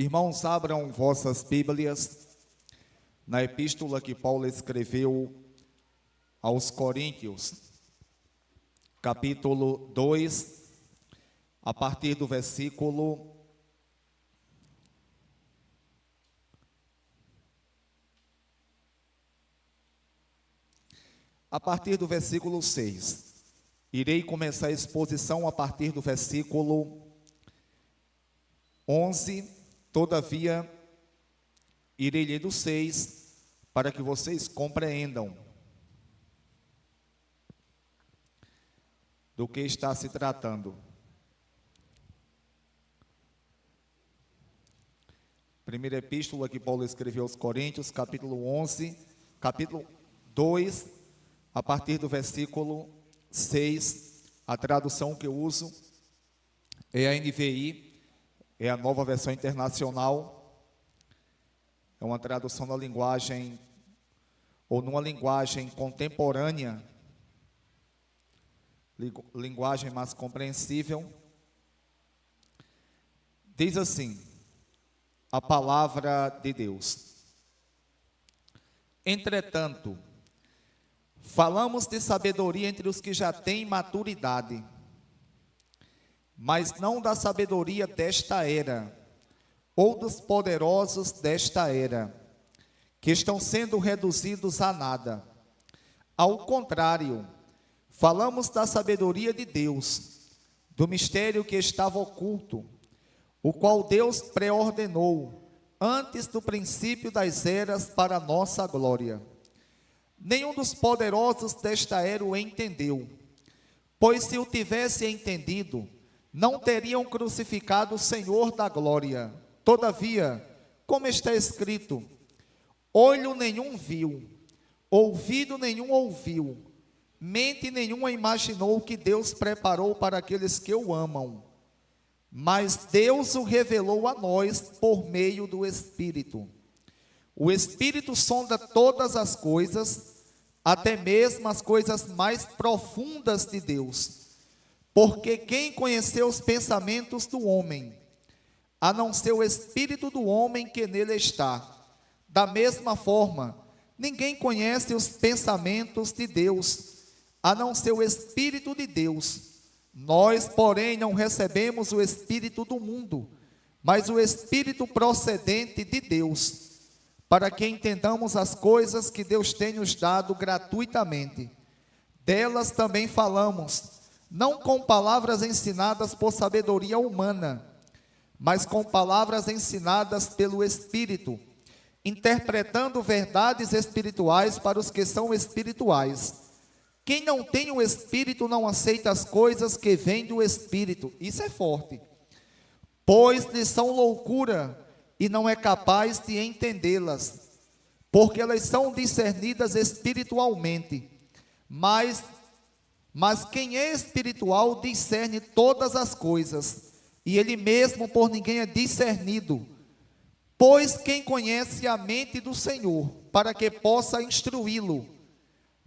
Irmãos, abram vossas Bíblias na epístola que Paulo escreveu aos Coríntios, capítulo 2, a partir do versículo 6. Irei começar a exposição a partir do versículo 11, todavia, irei ler do 6, para que vocês compreendam do que está se tratando. Primeira epístola que Paulo escreveu aos Coríntios, capítulo 2, a partir do versículo 6, a tradução que eu uso é a NVI, é a Nova Versão Internacional, é uma tradução na linguagem, ou numa linguagem contemporânea, linguagem mais compreensível. Diz assim, a palavra de Deus: entretanto, falamos de sabedoria entre os que já têm maturidade, mas não da sabedoria desta era, ou dos poderosos desta era, que estão sendo reduzidos a nada. Ao contrário, falamos da sabedoria de Deus, do mistério que estava oculto, o qual Deus preordenou antes do princípio das eras para a nossa glória. Nenhum dos poderosos desta era o entendeu, pois se o tivesse entendido, não teriam crucificado o Senhor da glória. Todavia, como está escrito, olho nenhum viu, ouvido nenhum ouviu, mente nenhuma imaginou o que Deus preparou para aqueles que o amam. Mas Deus o revelou a nós por meio do Espírito. O Espírito sonda todas as coisas, até mesmo as coisas mais profundas de Deus. Porque quem conheceu os pensamentos do homem, a não ser o espírito do homem que nele está? Da mesma forma, ninguém conhece os pensamentos de Deus, a não ser o Espírito de Deus. Nós, porém, não recebemos o Espírito do mundo, mas o Espírito procedente de Deus, para que entendamos as coisas que Deus tem nos dado gratuitamente. Delas também falamos, não com palavras ensinadas por sabedoria humana, mas com palavras ensinadas pelo Espírito, interpretando verdades espirituais para os que são espirituais. Quem não tem o Espírito não aceita as coisas que vêm do Espírito. Isso é forte. Pois lhes são loucura e não é capaz de entendê-las, porque elas são discernidas espiritualmente. Mas quem é espiritual discerne todas as coisas, e ele mesmo por ninguém é discernido. Pois quem conhece a mente do Senhor, para que possa instruí-lo?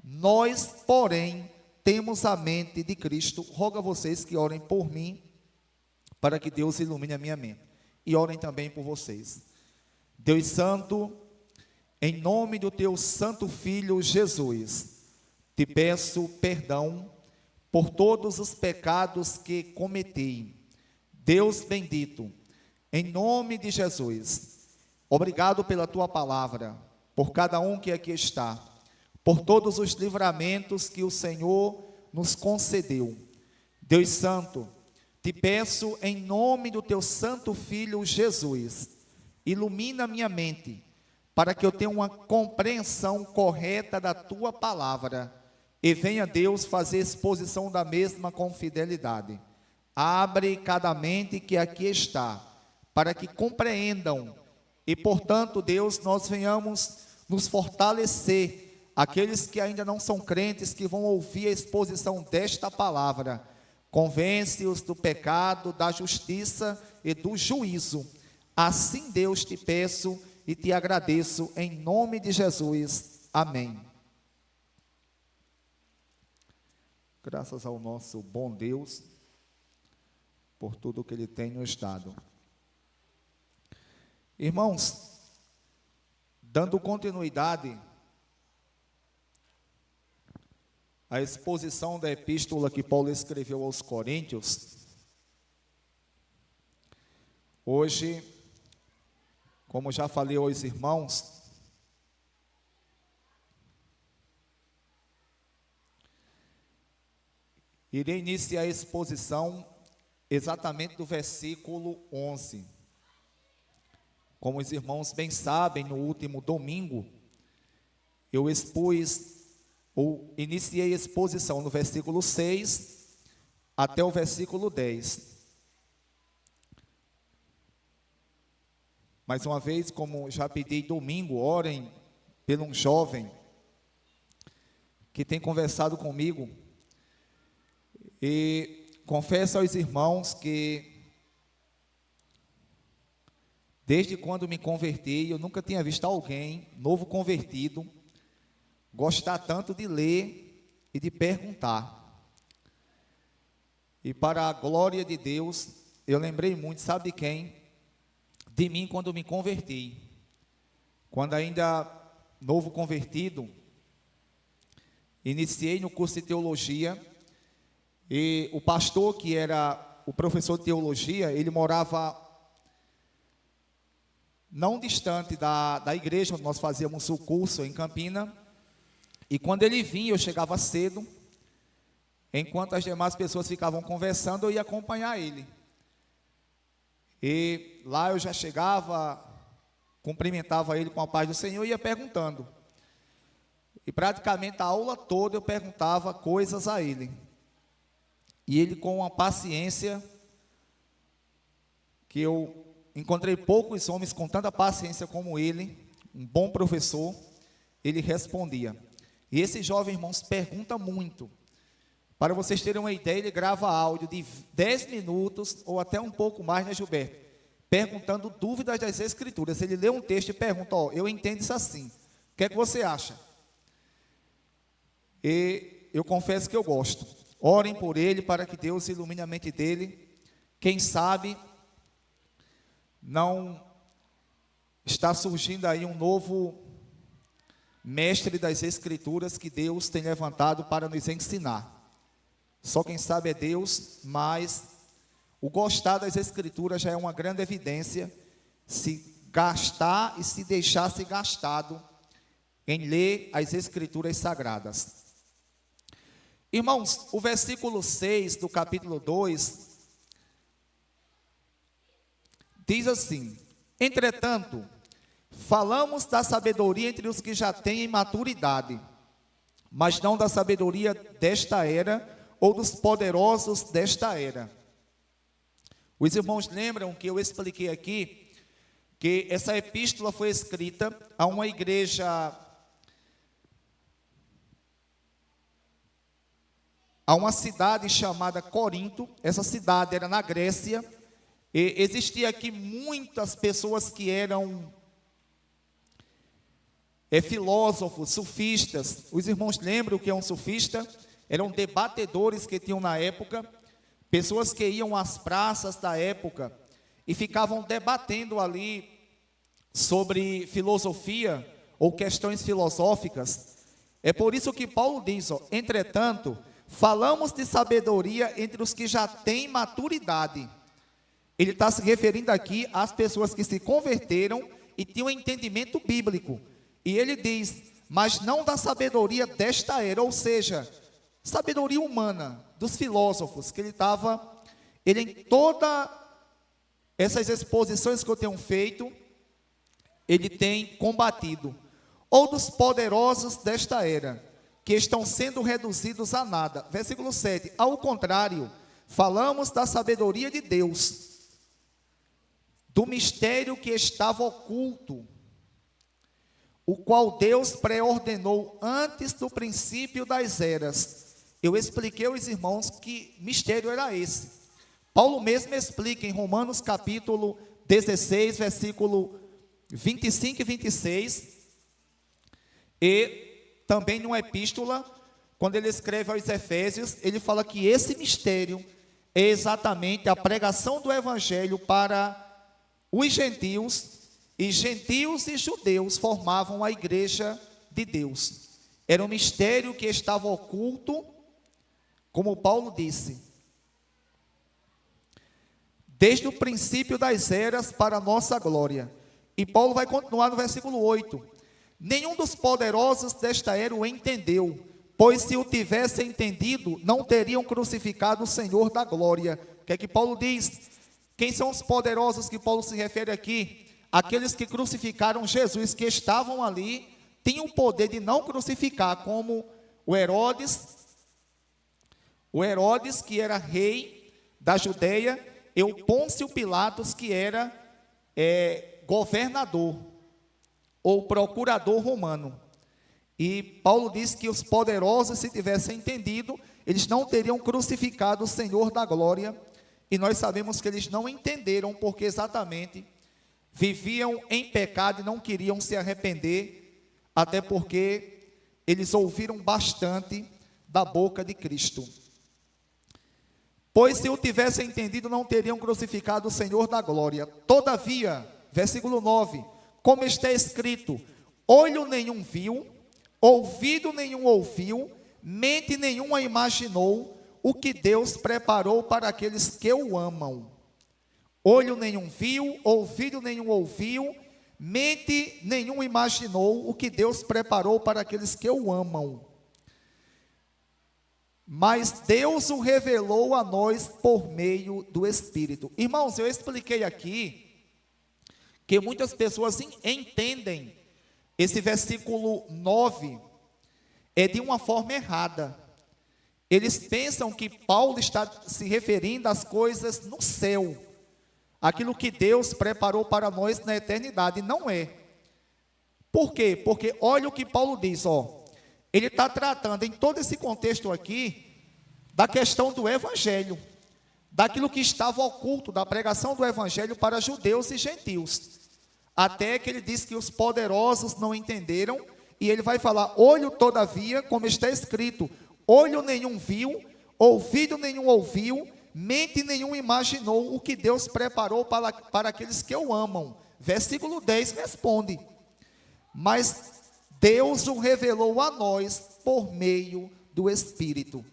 Nós, porém, temos a mente de Cristo. Rogo a vocês que orem por mim, para que Deus ilumine a minha mente. E orem também por vocês. Deus Santo, em nome do teu Santo Filho Jesus, te peço perdão por todos os pecados que cometi. Deus bendito, em nome de Jesus, obrigado pela tua palavra, por cada um que aqui está, por todos os livramentos que o Senhor nos concedeu. Deus Santo, te peço em nome do teu Santo Filho Jesus, ilumina minha mente, para que eu tenha uma compreensão correta da tua palavra, e venha Deus fazer exposição da mesma com fidelidade. Abre cada mente que aqui está, para que compreendam, e portanto Deus, nós venhamos nos fortalecer, aqueles que ainda não são crentes, que vão ouvir a exposição desta palavra, convence-os do pecado, da justiça e do juízo. Assim, Deus, te peço e te agradeço, em nome de Jesus. Amém. Graças ao nosso bom Deus, por tudo que Ele tem nos dado. Irmãos, dando continuidade à exposição da epístola que Paulo escreveu aos Coríntios, hoje, como já falei aos irmãos, irei iniciar a exposição exatamente do versículo 11. Como os irmãos bem sabem, no último domingo, eu iniciei a exposição no versículo 6 até o versículo 10. Mais uma vez, como já pedi domingo, orem por um jovem que tem conversado comigo. E confesso aos irmãos que, desde quando me converti, eu nunca tinha visto alguém novo convertido gostar tanto de ler e de perguntar. E para a glória de Deus, eu lembrei muito, sabe de quem? De mim quando me converti. Quando ainda novo convertido, iniciei no curso de teologia. E o pastor, que era o professor de teologia, ele morava não distante da igreja onde nós fazíamos o curso, em Campina. E quando ele vinha, eu chegava cedo, enquanto as demais pessoas ficavam conversando, eu ia acompanhar ele. E lá eu já chegava, cumprimentava ele com a paz do Senhor e ia perguntando. E praticamente a aula toda eu perguntava coisas a ele. E ele, com uma paciência que eu encontrei poucos homens com tanta paciência como ele, um bom professor, ele respondia. E esse jovem, irmãos, pergunta muito. Para vocês terem uma ideia, ele grava áudio de 10 minutos ou até um pouco mais, né, Gilberto? Perguntando dúvidas das Escrituras. Ele lê um texto e pergunta, eu entendo isso assim. O que é que você acha? E eu confesso que eu gosto. Orem por ele, para que Deus ilumine a mente dele. Quem sabe não está surgindo aí um novo mestre das Escrituras que Deus tem levantado para nos ensinar. Só quem sabe é Deus, mas o gostar das Escrituras já é uma grande evidência, se gastar e se deixar ser gastado em ler as Escrituras sagradas. Irmãos, o versículo 6 do capítulo 2 diz assim: entretanto, falamos da sabedoria entre os que já têm maturidade, mas não da sabedoria desta era ou dos poderosos desta era. Os irmãos lembram que eu expliquei aqui que essa epístola foi escrita a uma igreja, a uma cidade chamada Corinto. Essa cidade era na Grécia, e existia aqui muitas pessoas que eram filósofos, sufistas. Os irmãos lembram o que é um sufista? Eram debatedores que tinham na época, pessoas que iam às praças da época e ficavam debatendo ali sobre filosofia ou questões filosóficas. É por isso que Paulo diz, entretanto, falamos de sabedoria entre os que já têm maturidade. Ele está se referindo aqui às pessoas que se converteram e tinham entendimento bíblico. E ele diz, mas não da sabedoria desta era, ou seja, sabedoria humana, dos filósofos, que ele em todas essas exposições que eu tenho feito, ele tem combatido, ou dos poderosos desta era, que estão sendo reduzidos a nada. Versículo 7, ao contrário, falamos da sabedoria de Deus, do mistério que estava oculto, o qual Deus pré-ordenou antes do princípio das eras. Eu expliquei aos irmãos que mistério era esse. Paulo mesmo explica em Romanos capítulo 16, versículo 25 e 26, e também numa epístola, quando ele escreve aos Efésios, ele fala que esse mistério é exatamente a pregação do evangelho para os gentios e gentios e judeus formavam a igreja de Deus. Era um mistério que estava oculto, como Paulo disse, desde o princípio das eras para a nossa glória. E Paulo vai continuar no versículo 8. Nenhum dos poderosos desta era o entendeu, pois se o tivessem entendido, não teriam crucificado o Senhor da glória. O que é que Paulo diz? Quem são os poderosos que Paulo se refere aqui? Aqueles que crucificaram Jesus, que estavam ali, tinham o poder de não crucificar, como o Herodes, que era rei da Judeia, e o Pôncio Pilatos, que era governador ou procurador romano. E Paulo diz que os poderosos, se tivessem entendido, eles não teriam crucificado o Senhor da glória. E nós sabemos que eles não entenderam, porque exatamente viviam em pecado e não queriam se arrepender, até porque eles ouviram bastante da boca de Cristo. Pois se o tivessem entendido, não teriam crucificado o Senhor da glória. Todavia, versículo 9, como está escrito, olho nenhum viu, ouvido nenhum ouviu, mente nenhuma imaginou o que Deus preparou para aqueles que o amam. Olho nenhum viu, ouvido nenhum ouviu, mente nenhum imaginou o que Deus preparou para aqueles que o amam. Mas Deus o revelou a nós por meio do Espírito. Irmãos, eu expliquei aqui que muitas pessoas entendem esse versículo 9 de uma forma errada. Eles pensam que Paulo está se referindo às coisas no céu, aquilo que Deus preparou para nós na eternidade. Não é. Por quê? Porque olha o que Paulo diz, ele está tratando em todo esse contexto aqui da questão do evangelho, daquilo que estava oculto, da pregação do evangelho para judeus e gentios, até que ele diz que os poderosos não entenderam, e ele vai falar, olho todavia, como está escrito, olho nenhum viu, ouvido nenhum ouviu, mente nenhum imaginou o que Deus preparou para aqueles que o amam. Versículo 10 responde, mas Deus o revelou a nós por meio do Espírito.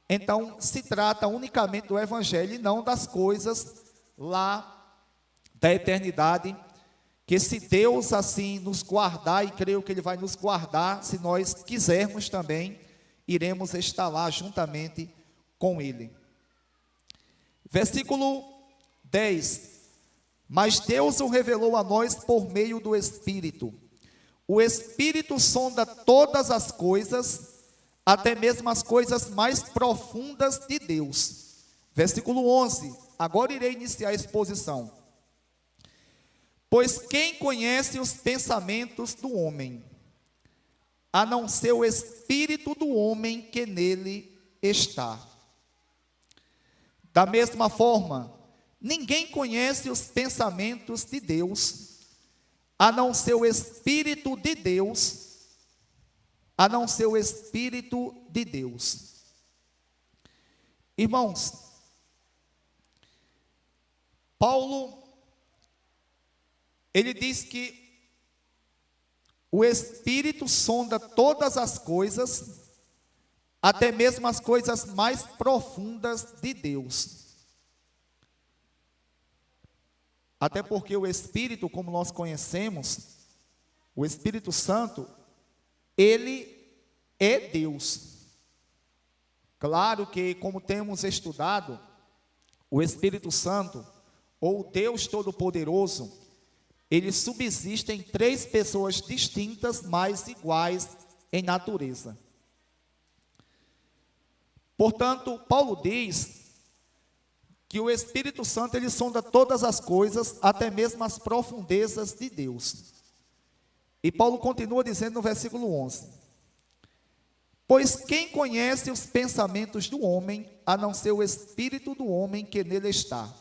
Então, se trata unicamente do Evangelho e não das coisas lá da eternidade, que se Deus assim nos guardar, e creio que Ele vai nos guardar, se nós quisermos também, iremos estar lá juntamente com Ele. Versículo 10, mas Deus o revelou a nós por meio do Espírito. O Espírito sonda todas as coisas, até mesmo as coisas mais profundas de Deus. Versículo 11, agora irei iniciar a exposição. Pois quem conhece os pensamentos do homem, a não ser o espírito do homem que nele está? Da mesma forma, ninguém conhece os pensamentos de Deus, a não ser o Espírito de Deus, a não ser o Espírito de Deus. Irmãos, Paulo, ele diz que o Espírito sonda todas as coisas, até mesmo as coisas mais profundas de Deus. Até porque o Espírito, como nós conhecemos, o Espírito Santo, ele é Deus. Claro que, como temos estudado, o Espírito Santo, ou Deus Todo-Poderoso, ele subsiste em três pessoas distintas, mas iguais em natureza. Portanto, Paulo diz que o Espírito Santo, ele sonda todas as coisas, até mesmo as profundezas de Deus. E Paulo continua dizendo no versículo 11, pois quem conhece os pensamentos do homem, a não ser o Espírito do homem que nele está?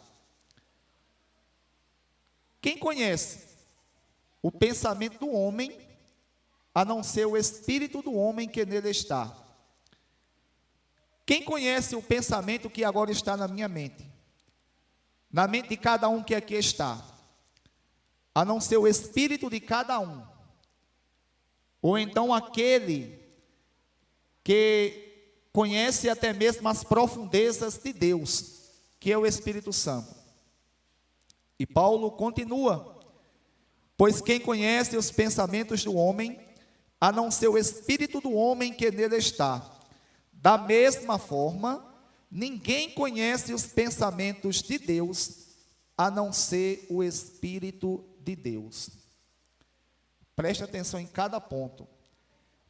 Quem conhece o pensamento do homem, a não ser o Espírito do homem que nele está? Quem conhece o pensamento que agora está na minha mente? Na mente de cada um que aqui está? a não ser o espírito de cada um. Ou então aquele que conhece até mesmo as profundezas de Deus, que é o Espírito Santo. E Paulo continua: pois quem conhece os pensamentos do homem, a não ser o espírito do homem que nele está. Da mesma forma, ninguém conhece os pensamentos de Deus, a não ser o Espírito de Deus. Preste atenção em cada ponto.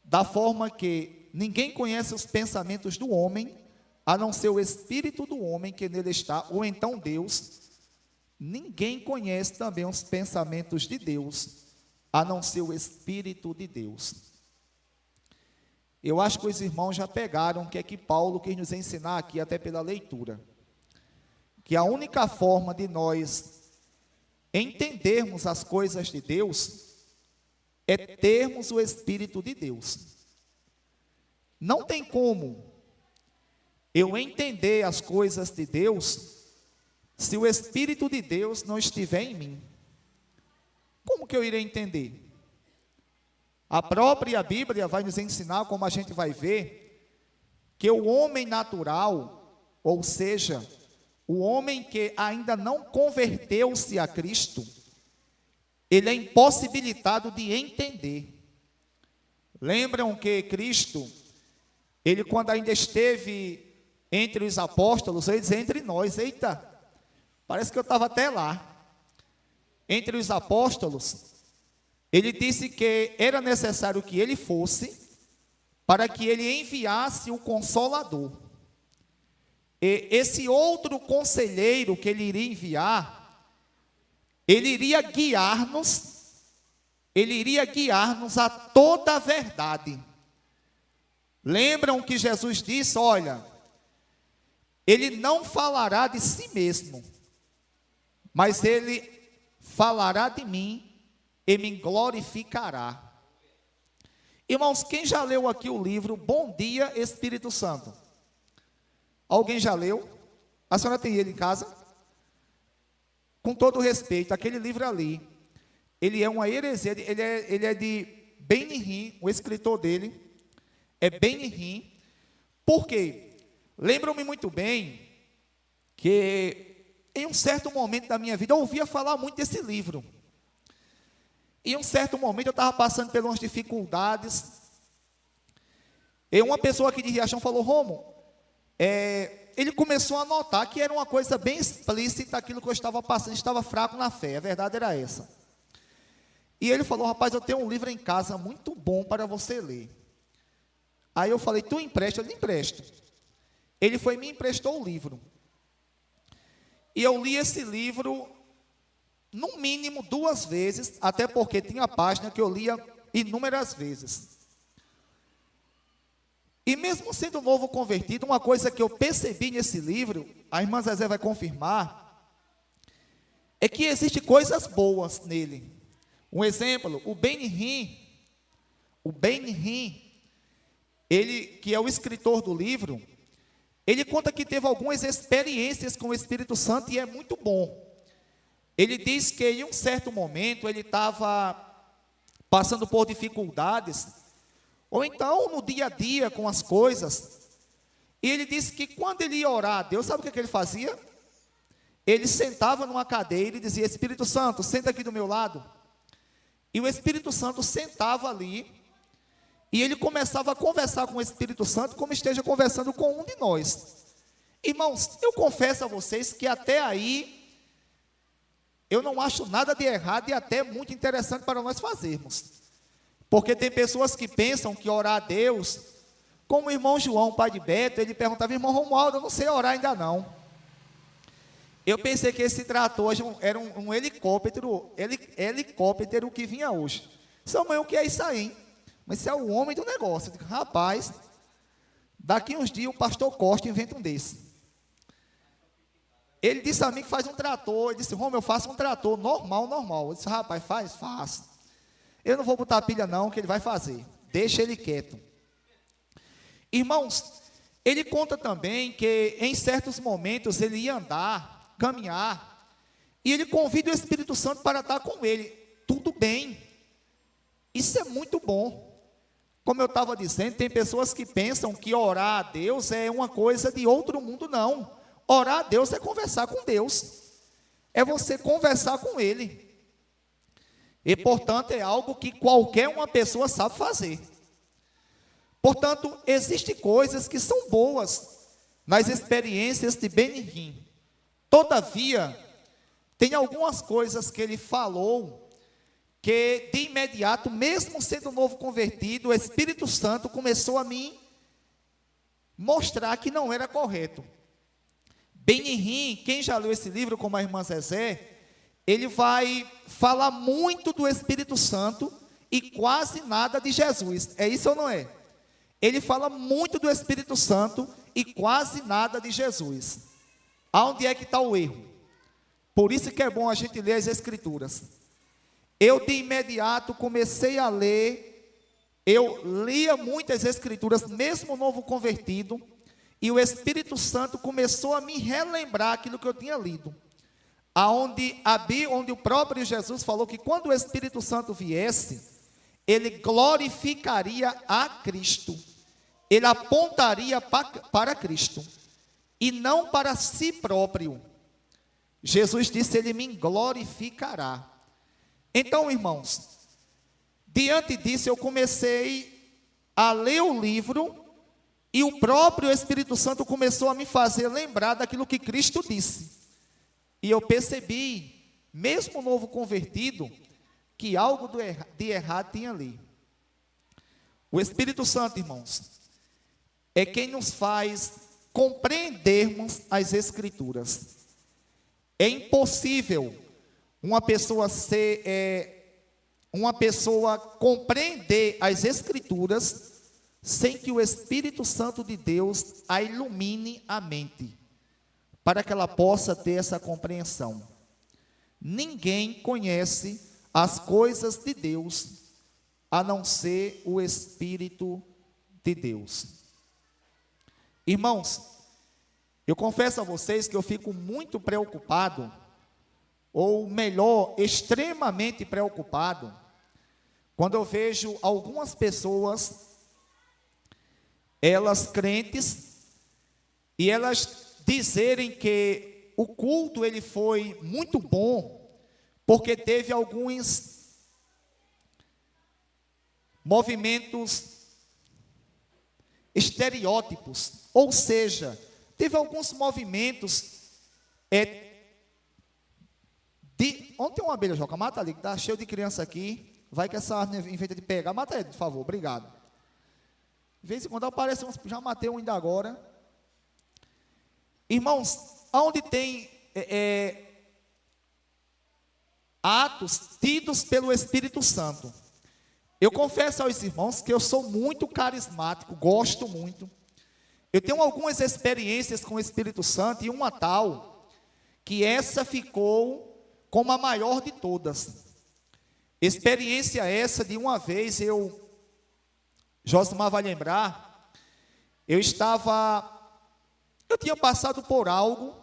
Da forma que ninguém conhece os pensamentos do homem, a não ser o Espírito do homem que nele está, ou então Deus. Ninguém conhece também os pensamentos de Deus, a não ser o Espírito de Deus. Eu acho que os irmãos já pegaram o que é que Paulo quis nos ensinar aqui, até pela leitura. Que a única forma de nós entendermos as coisas de Deus é termos o Espírito de Deus. Não tem como eu entender as coisas de Deus se o Espírito de Deus não estiver em mim. Como que eu irei entender? A própria Bíblia vai nos ensinar, como a gente vai ver, que o homem natural, ou seja, o homem que ainda não converteu-se a Cristo, ele é impossibilitado de entender. Lembram que Cristo, ele quando ainda esteve entre os apóstolos, ele diz entre nós, eita, parece que eu estava até lá. Entre os apóstolos, ele disse que era necessário que ele fosse, para que ele enviasse o Consolador. E esse outro conselheiro que ele iria enviar, ele iria guiar-nos a toda a verdade. Lembram que Jesus disse, olha, ele não falará de si mesmo, mas ele falará de mim e me glorificará. Irmãos, quem já leu aqui o livro Bom Dia, Espírito Santo? Alguém já leu? A senhora tem ele em casa? Com todo respeito, aquele livro ali, ele é uma heresia, ele é de Ben-Hinn, o escritor dele, é Ben-Hinn. Por quê? Lembro-me muito bem que em um certo momento da minha vida eu ouvia falar muito desse livro. Em um certo momento eu estava passando por umas dificuldades. E uma pessoa aqui de Riachão falou, Romo, ele começou a notar que era uma coisa bem explícita aquilo que eu estava passando, estava fraco na fé, a verdade era essa. E ele falou, rapaz, eu tenho um livro em casa muito bom para você ler. Aí eu falei, tu empresta? Eu lhe empresto. Ele foi e me emprestou o livro. E eu li esse livro, no mínimo 2 vezes, até porque tinha página que eu lia inúmeras vezes. E mesmo sendo novo convertido, uma coisa que eu percebi nesse livro, a irmã Zezé vai confirmar, é que existem coisas boas nele. Um exemplo, o Ben-Hinn, ele que é o escritor do livro, ele conta que teve algumas experiências com o Espírito Santo e é muito bom. Ele diz que em um certo momento ele estava passando por dificuldades, ou então no dia a dia com as coisas, e ele disse que quando ele ia orar a Deus, sabe o que ele fazia? Ele sentava numa cadeira e dizia, Espírito Santo, senta aqui do meu lado. E o Espírito Santo sentava ali, e ele começava a conversar com o Espírito Santo como esteja conversando com um de nós. Irmãos, eu confesso a vocês que até aí, eu não acho nada de errado e até muito interessante para nós fazermos. Porque tem pessoas que pensam que orar a Deus, como o irmão João, pai de Beto, ele perguntava, irmão Romualdo, eu não sei orar ainda não. Eu pensei que esse trator era um helicóptero que vinha hoje. Samuel, o que é isso aí, hein? Mas isso é o homem do negócio. Eu digo, rapaz, daqui uns dias o pastor Costa inventa um desse. Ele disse a mim que faz um trator. Ele disse, Romualdo, eu faço um trator normal. Eu disse, rapaz, faço. Eu não vou botar pilha não, que ele vai fazer. Deixa ele quieto. Irmãos, ele conta também que em certos momentos ele ia andar, caminhar, e ele convida o Espírito Santo para estar com ele. Tudo bem, isso é muito bom. Como eu estava dizendo, tem pessoas que pensam que orar a Deus é uma coisa de outro mundo. Não, orar a Deus é conversar com Deus, é você conversar com Ele, e portanto é algo que qualquer uma pessoa sabe fazer. Portanto, existem coisas que são boas nas experiências de Benihim. Todavia, tem algumas coisas que ele falou que de imediato, mesmo sendo novo convertido, o Espírito Santo começou a me mostrar que não era correto. Benihim, quem já leu esse livro, como a irmã Zezé, ele vai falar muito do Espírito Santo e quase nada de Jesus. É isso ou não é? Ele fala muito do Espírito Santo e quase nada de Jesus. Aonde é que está o erro? Por isso que é bom a gente ler as Escrituras. Eu de imediato comecei a ler, eu lia muitas Escrituras, mesmo novo convertido, e o Espírito Santo começou a me relembrar aquilo que eu tinha lido. Onde o próprio Jesus falou que quando o Espírito Santo viesse, ele glorificaria a Cristo, ele apontaria para Cristo, e não para si próprio. Jesus disse, ele me glorificará. Então, irmãos, diante disso eu comecei a ler o livro, e o próprio Espírito Santo começou a me fazer lembrar daquilo que Cristo disse. E eu percebi, mesmo novo convertido, que algo de errado tinha ali. O Espírito Santo, irmãos, é quem nos faz compreendermos as Escrituras. É impossível uma pessoa compreender as Escrituras sem que o Espírito Santo de Deus a ilumine a mente, para que ela possa ter essa compreensão. Ninguém conhece as coisas de Deus, a não ser o Espírito de Deus. Irmãos, eu confesso a vocês que eu fico muito preocupado, ou melhor, extremamente preocupado, quando eu vejo algumas pessoas, elas crentes, e elas dizerem que o culto ele foi muito bom, porque teve alguns movimentos estereótipos, ou seja, teve alguns movimentos Onde tem uma abelha, Joca? Mata ali, que está cheio de criança aqui. Vai que essa árvore inventa de pegar. Mata ele, por favor, obrigado. De vez em quando aparece uns, já matei um ainda agora. Irmãos, onde tem atos tidos pelo Espírito Santo. Eu confesso aos irmãos que eu sou muito carismático, gosto muito. Eu tenho algumas experiências com o Espírito Santo, e uma tal, que essa ficou como a maior de todas. Experiência essa de uma vez, Josimar vai lembrar, eu tinha passado por algo,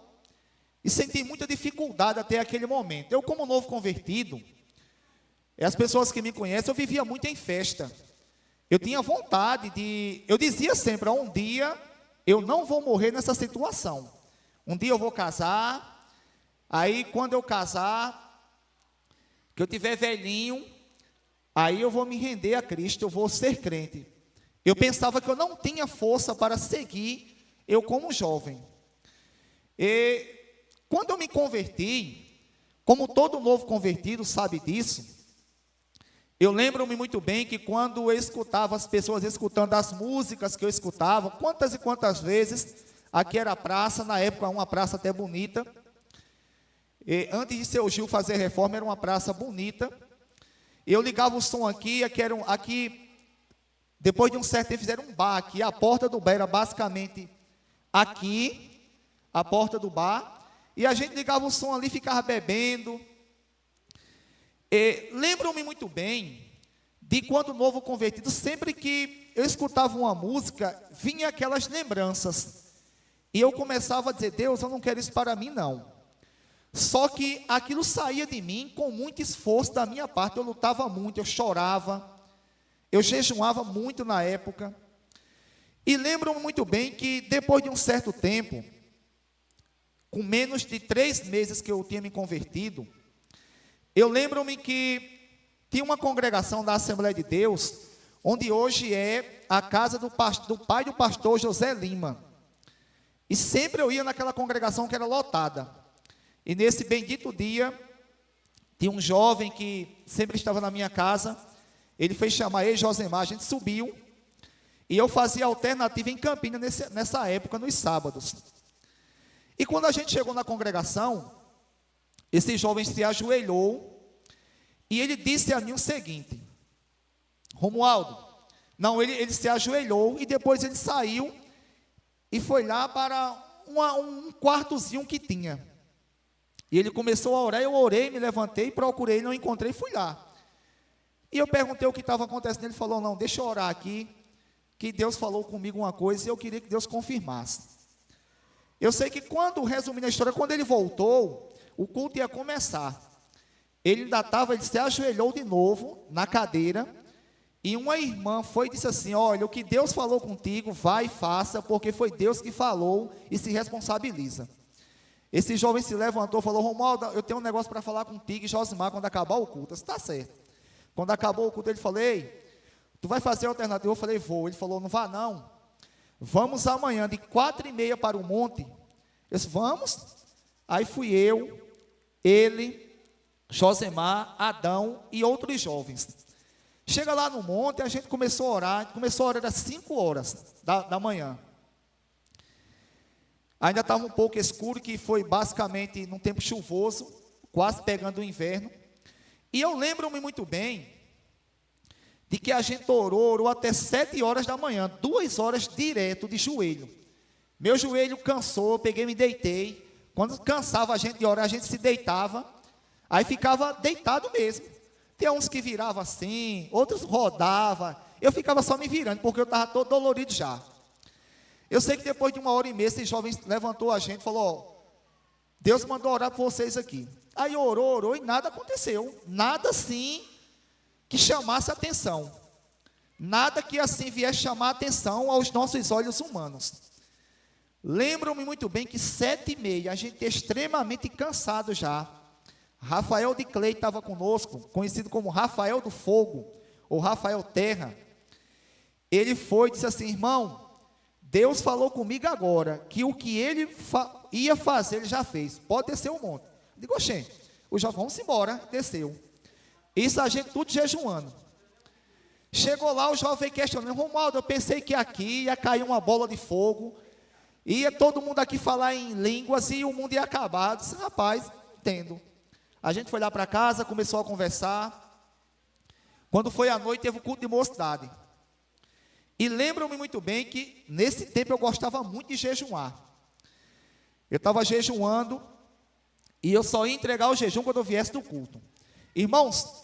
e senti muita dificuldade até aquele momento. Eu, como novo convertido, as pessoas que me conhecem, eu vivia muito em festa. Eu tinha vontade eu dizia sempre, um dia eu não vou morrer nessa situação. Um dia eu vou casar, aí quando eu casar, que eu tiver velhinho, aí eu vou me render a Cristo, eu vou ser crente. Eu pensava que eu não tinha força para seguir, eu como jovem. E quando eu me converti, como todo novo convertido sabe disso, eu lembro-me muito bem que quando eu escutava as pessoas escutando as músicas que eu escutava, quantas e quantas vezes, aqui era a praça, na época uma praça até bonita, e antes de seu Gil fazer reforma, era uma praça bonita, eu ligava o som aqui, depois de um certo tempo fizeram um bar aqui, a porta do bar era basicamente aqui, a porta do bar, e a gente ligava o som ali, ficava bebendo. Lembro-me muito bem de quando novo convertido, sempre que eu escutava uma música, vinha aquelas lembranças, e eu começava a dizer, Deus, eu não quero isso para mim não. Só que aquilo saía de mim com muito esforço da minha parte. Eu lutava muito, eu chorava, eu jejuava muito na época. E lembro-me muito bem que depois de um certo tempo, com menos de 3 meses que eu tinha me convertido, eu lembro-me que tinha uma congregação da Assembleia de Deus, onde hoje é a casa do pai do pastor José Lima. E sempre eu ia naquela congregação que era lotada. E nesse bendito dia, tinha um jovem que sempre estava na minha casa. Ele fez chamar ele, Josemar, a gente subiu. E eu fazia alternativa em Campinas nessa época, nos sábados. E quando a gente chegou na congregação, esse jovem se ajoelhou e ele disse a mim o seguinte: Romualdo, não, ele se ajoelhou e depois ele saiu e foi lá para um quartozinho que tinha. E ele começou a orar, eu orei, me levantei, procurei, não encontrei, fui lá. E eu perguntei o que estava acontecendo, ele falou: não, deixa eu orar aqui, que Deus falou comigo uma coisa e eu queria que Deus confirmasse. Eu sei que resumindo a história, quando ele voltou, o culto ia começar. Ele se ajoelhou de novo na cadeira, e uma irmã foi e disse assim: olha, o que Deus falou contigo, vai e faça, porque foi Deus que falou, e se responsabiliza. Esse jovem se levantou e falou: Romualdo, eu tenho um negócio para falar contigo e Josimar, quando acabar o culto. Eu disse: está certo. Quando acabou o culto, ele falou: ei, tu vai fazer a alternativa? Eu falei: vou. Ele falou: não vá não, vamos amanhã de 4h30 para o monte. Eu disse: vamos. Aí fui eu, ele, Josemar, Adão e outros jovens. Chega lá no monte, a gente começou a orar, às 5 horas da manhã. Ainda estava um pouco escuro, que foi basicamente num tempo chuvoso, quase pegando o inverno. E eu lembro-me muito bem de que a gente orou até 7 horas da manhã, 2 horas direto de joelho. Meu joelho cansou, peguei e me deitei. Quando cansava a gente de orar, a gente se deitava, aí ficava deitado mesmo. Tem uns que viravam assim, outros rodavam. Eu ficava só me virando, porque eu estava todo dolorido já. Eu sei que depois de 1h30, esse jovem levantou a gente e falou: ó, Deus mandou orar por vocês aqui. Aí orou e nada aconteceu. Nada assim que chamasse atenção. Nada que assim viesse chamar atenção aos nossos olhos humanos. Lembro-me muito bem que 7h30, a gente extremamente cansado já. Rafael de Clay estava conosco, conhecido como Rafael do Fogo, ou Rafael Terra. Ele foi e disse assim: irmão, Deus falou comigo agora, que o que ele ia fazer, ele já fez. Pode descer o monte. Eu digo: oxê, vamos embora. Desceu. Isso a gente tudo jejuando. Chegou lá, o jovem questionando: Romualdo, eu pensei que aqui ia cair uma bola de fogo, ia todo mundo aqui falar em línguas e o mundo ia acabar. Eu disse: rapaz, entendo. A gente foi lá para casa, começou a conversar. Quando foi à noite, teve o culto de mocidade. E lembro-me muito bem que nesse tempo eu gostava muito de jejuar. Eu estava jejuando e eu só ia entregar o jejum quando eu viesse do culto. Irmãos,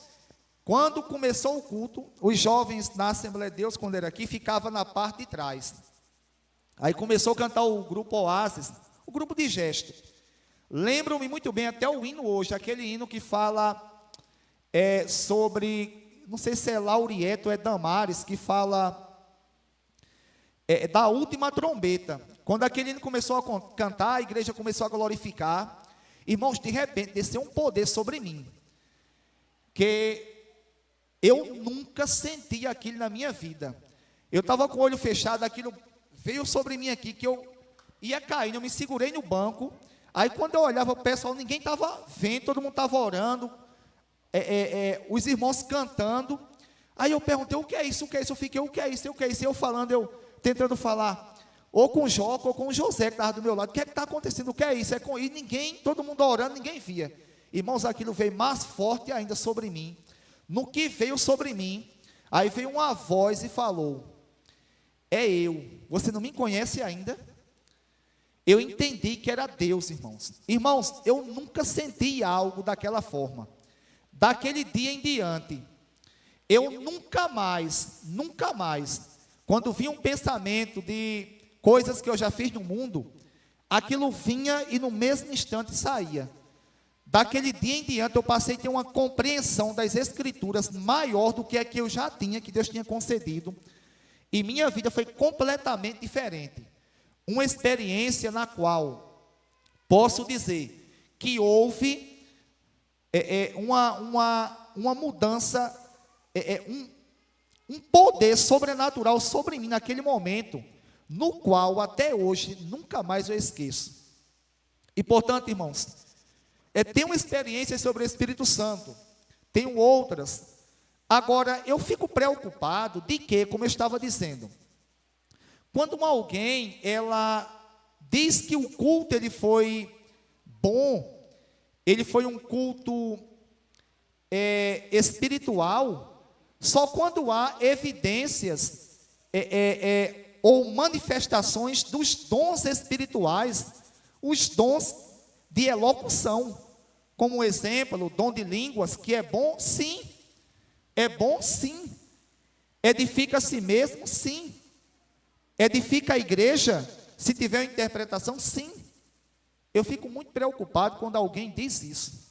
quando começou o culto, os jovens na Assembleia de Deus, quando era aqui, ficavam na parte de trás. Aí começou a cantar o grupo Oásis, o grupo de gesto. Lembro-me muito bem, até o hino hoje, aquele hino que fala sobre, não sei se é Laurieto ou é Damares, que fala da última trombeta. Quando aquele hino começou a cantar, a igreja começou a glorificar. Irmãos, de repente desceu um poder sobre mim, que eu nunca senti aquilo na minha vida. Eu estava com o olho fechado, aquilo veio sobre mim aqui, que eu ia caindo, eu me segurei no banco. Aí quando eu olhava o pessoal, ninguém estava vendo, todo mundo estava orando, os irmãos cantando. Aí eu perguntei: o que é isso, o que é isso? Eu fiquei: o que é isso, o que é isso? E eu falando, tentando falar, ou com o Joca, ou com o José, que estava do meu lado: o que é que está acontecendo, o que é isso? E ninguém, todo mundo orando, ninguém via. Irmãos, aquilo veio mais forte ainda sobre mim. No que veio sobre mim, aí veio uma voz e falou: é eu, você não me conhece ainda? Eu entendi que era Deus, irmãos. Irmãos, eu nunca senti algo daquela forma. Daquele dia em diante, eu nunca mais, quando vinha um pensamento de coisas que eu já fiz no mundo, aquilo vinha e no mesmo instante saía. daquele dia em diante eu passei a ter uma compreensão das Escrituras maior do que a que eu já tinha, que Deus tinha concedido. E minha vida foi completamente diferente. Uma experiência na qual posso dizer que houve uma mudança, um poder sobrenatural sobre mim naquele momento, no qual até hoje nunca mais eu esqueço. E portanto, irmãos, tenho experiências sobre o Espírito Santo, tenho outras. Agora, eu fico preocupado de que, como eu estava dizendo, quando alguém, ela diz que o culto ele foi bom, ele foi um culto espiritual, só quando há evidências ou manifestações dos dons espirituais, os dons de elocução, como exemplo, o dom de línguas, que é bom, sim, é bom, sim, edifica a si mesmo, sim, edifica a igreja, se tiver uma interpretação, sim. Eu fico muito preocupado quando alguém diz isso.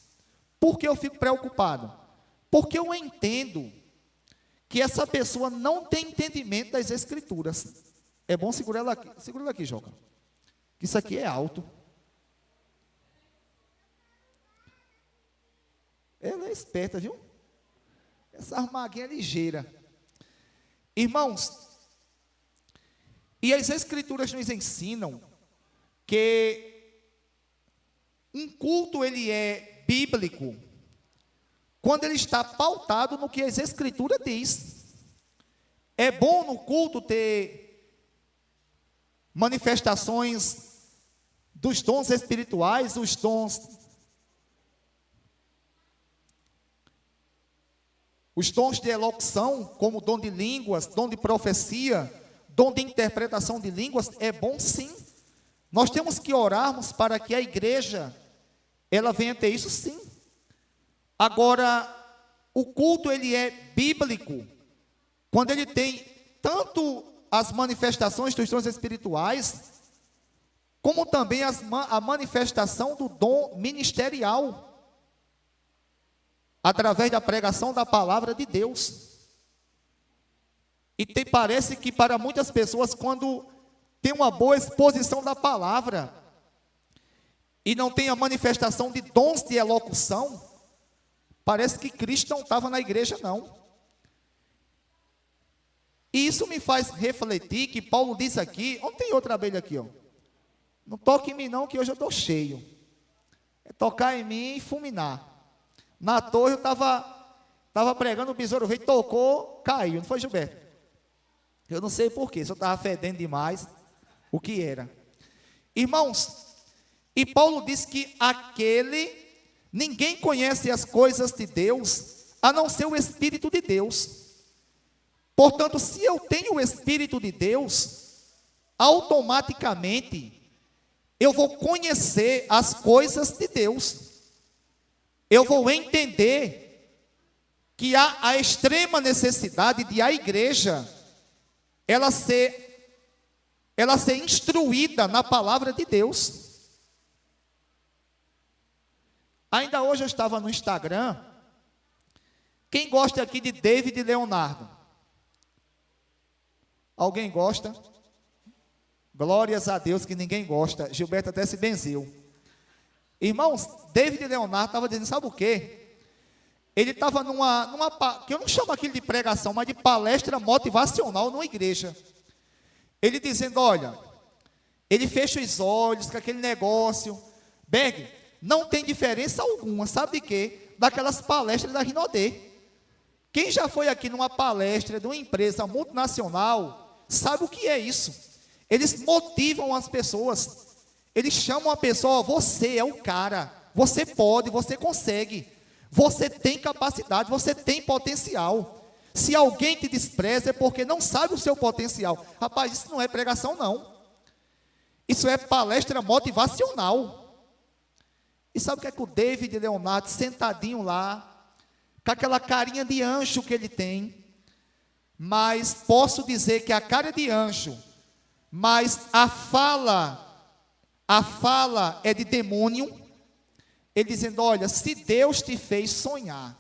Por que eu fico preocupado? Porque eu entendo que essa pessoa não tem entendimento das Escrituras. É bom segurar ela aqui, Joca, que isso aqui é alto. Ela é esperta, viu? Essa armaguinha é ligeira. Irmãos, e as Escrituras nos ensinam que um culto ele é bíblico quando ele está pautado no que as Escrituras diz. É bom no culto ter manifestações dos dons espirituais, os dons de elocução, como dom de línguas, dom de profecia, dom de interpretação de línguas, é bom sim. Nós temos que orarmos para que a igreja, ela venha ter isso sim. Agora, o culto ele é bíblico, quando ele tem tanto as manifestações dos dons espirituais, como também a manifestação do dom ministerial, através da pregação da palavra de Deus. E parece que para muitas pessoas, quando tem uma boa exposição da palavra, e não tem a manifestação de dons de elocução, parece que Cristo não estava na igreja, não. E isso me faz refletir que Paulo diz aqui, onde tem outra abelha aqui, ó? Não toque em mim não, que hoje eu estou cheio. É tocar em mim e fulminar. Na torre eu estava pregando, o besouro veio, tocou, caiu, não foi, Gilberto? Eu não sei porquê, só estava fedendo demais o que era. Irmãos, e Paulo diz que ninguém conhece as coisas de Deus, a não ser o Espírito de Deus. Portanto, se eu tenho o Espírito de Deus, automaticamente, eu vou conhecer as coisas de Deus. Eu vou entender que há a extrema necessidade de a igreja, ela ser instruída na palavra de Deus. Ainda hoje eu estava no Instagram. Quem gosta aqui de David Leonardo? Alguém gosta? Glórias a Deus que ninguém gosta. Gilberto até se benzeu. Irmãos, David Leonardo estava dizendo, sabe o quê? Ele estava que eu não chamo aquilo de pregação, mas de palestra motivacional numa igreja. Ele dizendo, olha, ele fecha os olhos com aquele negócio. Berg, não tem diferença alguma, sabe de quê? Daquelas palestras da Rinodê. Quem já foi aqui numa palestra de uma empresa multinacional, sabe o que é isso? Eles motivam as pessoas. Eles chamam a pessoa, você é o cara, você pode, você consegue, você tem capacidade, você tem potencial. Se alguém te despreza é porque não sabe o seu potencial. Rapaz, isso não é pregação não. Isso é palestra motivacional. E sabe o que é que o David Leonardo, sentadinho lá, com aquela carinha de anjo que ele tem, mas posso dizer que a cara de anjo, mas a fala é de demônio, ele dizendo: olha, se Deus te fez sonhar,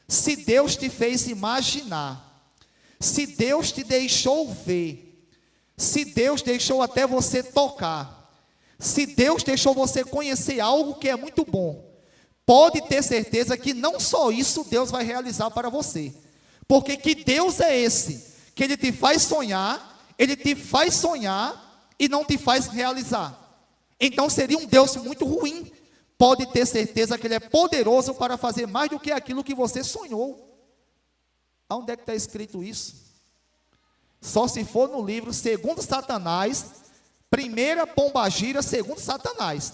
se Deus te fez imaginar, se Deus te deixou ver, se Deus deixou até você tocar, se Deus deixou você conhecer algo que é muito bom, pode ter certeza que não só isso Deus vai realizar para você. Porque que Deus é esse, que Ele te faz sonhar, Ele te faz sonhar e não te faz realizar. Então seria um Deus muito ruim. Pode ter certeza que Ele é poderoso para fazer mais do que aquilo que você sonhou. Aonde é que está escrito isso? Só se for no livro Segundo Satanás, Primeira Pombagira, Segundo Satanás.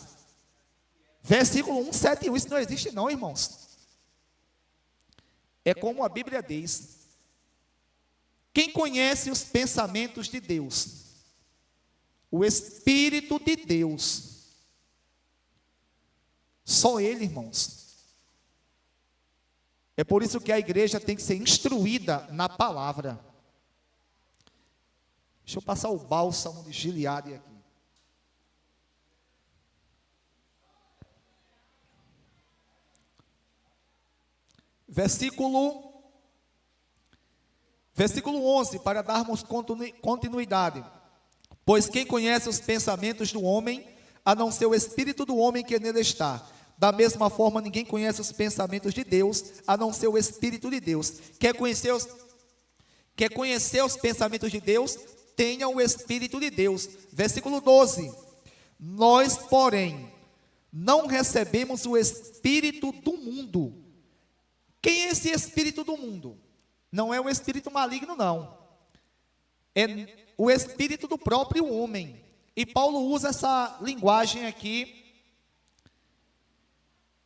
Versículo 171, isso não existe não, irmãos. É como a Bíblia diz: quem conhece os pensamentos de Deus? O Espírito de Deus. Só Ele, irmãos. É por isso que a igreja tem que ser instruída na palavra. Deixa eu passar o bálsamo de Gileade aqui. Versículo 11, para darmos continuidade. Pois quem conhece os pensamentos do homem, a não ser o espírito do homem que nele está? Da mesma forma, ninguém conhece os pensamentos de Deus, a não ser o Espírito de Deus. Quer conhecer os pensamentos de Deus? Tenha o Espírito de Deus. Versículo 12. Nós, porém, não recebemos o Espírito do mundo. Quem é esse Espírito do mundo? Não é o Espírito maligno, não. É o Espírito do próprio homem. E Paulo usa essa linguagem aqui,